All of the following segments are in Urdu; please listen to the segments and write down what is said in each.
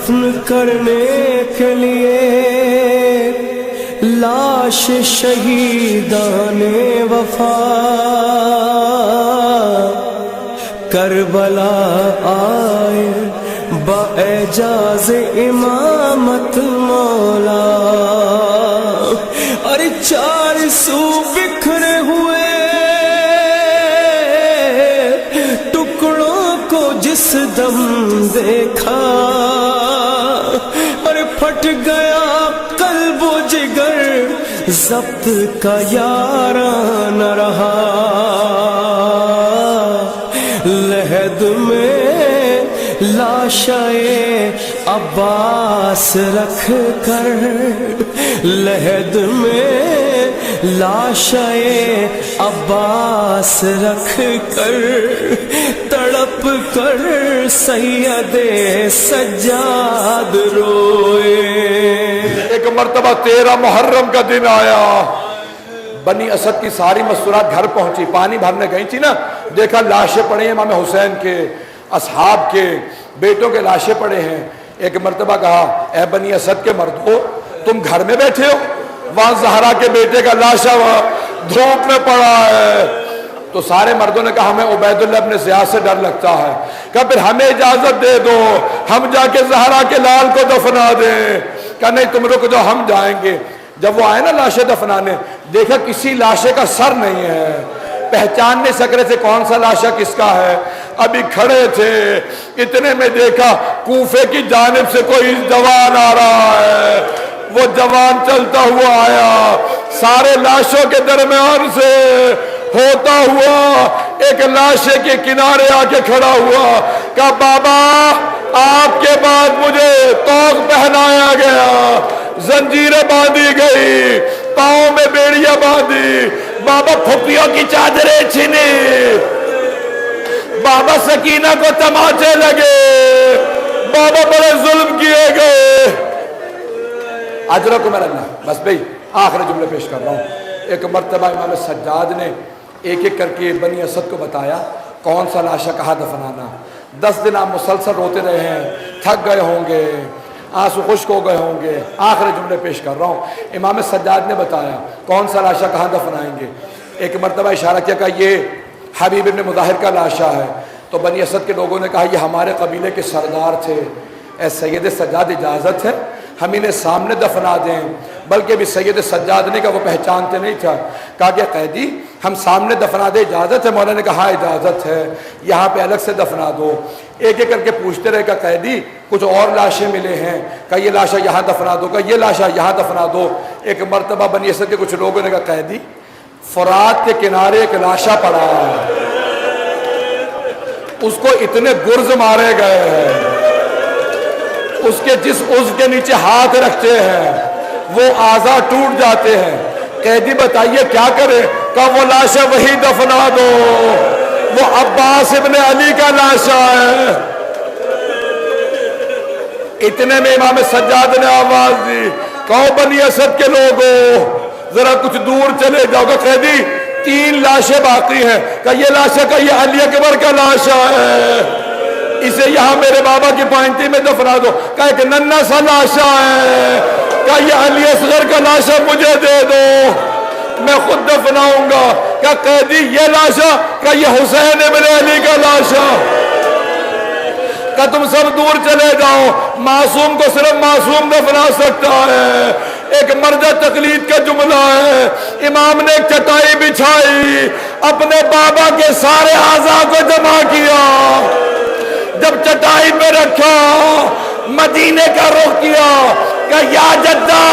دفن کرنے کے لیے لاش شہیدان وفا کربلا آئے باعجاز امامت مولا، اور چار سو بکھرے ہوئے ٹکڑوں کو جس دم دیکھا، اور پھٹ گیا قلب و جگر ضبط کا یاراں نہ رہا، لحد میں لاشائے عباس رکھ کر، لحد میں لاشائے عباس رکھ کر، تڑپ کر سید سجاد روئے۔ ایک مرتبہ 13 محرم کا دن آیا، بنی اسد کی ساری مستورات گھر پہنچی، پانی بھرنے گئی تھی نا، دیکھا لاشیں پڑے ہیں امام حسین کے، اصحاب کے، بیٹوں کے لاشیں پڑے ہیں۔ ایک مرتبہ کہا اے بنی اسد کے مردو، تم گھر میں بیٹھے ہو، وہاں زہرا کے بیٹے کا لاشا وہاں دھوپ میں پڑا ہے۔ تو سارے مردوں نے کہا ہمیں عبید اللہ ابن زیاد سے ڈر لگتا ہے، کہا پھر ہمیں اجازت دے دو ہم جا کے زہرا کے لال کو دفنا دیں۔ کہا نہیں تم رک جاؤ ہم جائیں گے۔ جب وہ آئے نا لاشیں دفنانے، دیکھا کسی لاشے کا سر نہیں ہے، پہچان نہیں سک رہے تھے کون سا لاشا کس کا ہے، ابھی کھڑے تھے، اتنے میں دیکھا کوفے کی جانب سے کوئی جوان آ رہا ہے۔ وہ جوان چلتا ہوا آیا، سارے لاشوں کے درمیان سے ہوتا ہوا ایک لاشے کے کنارے آ کے کھڑا ہوا، کہا بابا آپ کے بعد مجھے توق پہنایا گیا، زنجیریں باندھی گئی، پاؤں میں بیڑیاں باندھی، بابا پھپھیوں کی چادریں چھنی، بابا سکینہ کو تماچے لگے، بابا بڑے ظلم کیے گئے۔ اجرکم اللہ۔ بس بھئی آخر جملے پیش کر رہا ہوں۔ ایک مرتبہ امام سجاد نے ایک ایک کر کے بنی اسد کو بتایا کون سا لاشا کہاں دفنانا۔ 10 دن آپ مسلسل روتے رہے ہیں، تھک گئے ہوں گے، آنسو خشک ہو گئے ہوں گے۔ آخر جملے پیش کر رہا ہوں۔ امام سجاد نے بتایا کون سا لاشا کہاں دفنائیں گے۔ ایک مرتبہ اشارہ کیا کہ یہ حبیب ابن مظاہر کا لاشا ہے، تو بنی اسد کے لوگوں نے کہا یہ ہمارے قبیلے کے سردار تھے، اے سید سجاد اجازت ہے ہم انہیں سامنے دفنا دیں؟ بلکہ بھی سید سجاد نے کہا وہ پہچانتے نہیں تھا، کہا کہ قیدی ہم سامنے دفنا دے اجازت ہے؟ مولا نے کہا ہاں اجازت ہے، یہاں پہ الگ سے دفنا دو۔ ایک ایک کر کے پوچھتے رہے کہ قیدی کچھ اور لاشیں ملے ہیں، کہ یہ لاشا یہاں دفنا دو، کہ یہ لاشا یہاں دفنا دو۔ ایک مرتبہ بنی اسد کے کچھ لوگوں نے کہا قیدی فرات کے کنارے ایک لاشا پڑا ہے، اس کو اتنے گرز مارے گئے ہیں، اس کے جس عضو کے نیچے ہاتھ رکھتے ہیں وہ اعضاء ٹوٹ جاتے ہیں۔ قیدی بتائیے کیا کرے؟ کہ وہ لاشا وہی دفنا دو، وہ عباس ابن علی کا لاشا ہے۔ اتنے میں امام سجاد نے آواز دی کہو بنی اسد کے لوگوں ذرا کچھ دور چلے جاؤ گا۔ قیدی 3 لاشیں باقی ہیں، کہ یہ لاشا کہ یہ علی اکبر کا لاشا ہے، اسے یہاں میرے بابا کی پائنتی میں دفنا دو۔ کہ ایک ننھا سا لاشا ہے، کہ یہ علی اصغر کا لاشا مجھے دے دو میں خود دفناؤں گا۔ کہ قیدی یہ لاشا کہ یہ حسین ابن علی کا لاشا، کہ تم سب دور چلے جاؤ، معصوم کو صرف معصوم دفنا سکتا ہے۔ ایک مرجع تقلید کا جملہ ہے، امام نے ایک چٹائی بچھائی، اپنے بابا کے سارے اعضاء کو جمع کیا، جب چٹائی پہ رکھا مدینے کا رخ کیا، کہ یا جدہ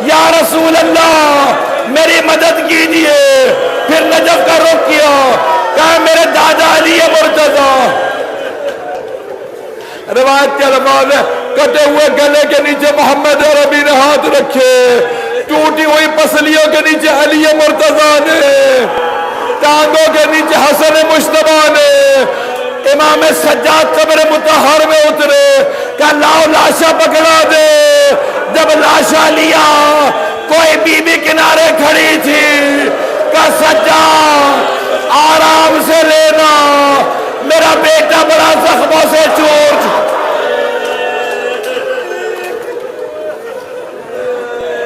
یا رسول اللہ میری مدد کیجئے، پھر نجف کا رخ کیا، کہ میرے دادا علی مرتضی۔ روایت کے الفاظ ہے کٹے ہوئے گلے کے نیچے محمد عربی نے ہاتھ رکھے، ٹوٹی ہوئی پسلیوں کے نیچے علی مرتضی نے، ٹانگوں کے نیچے حسن مجتبی نے۔ امام سجاد قبر مطہر میں اترے، کہ لاؤ لاشا پکڑا دے۔ جب لاشا لیا کوئی بی بی کنارے کھڑی تھی، کہ سجاد آرام سے لینا، میرا بیٹا بڑا زخموں سے چور۔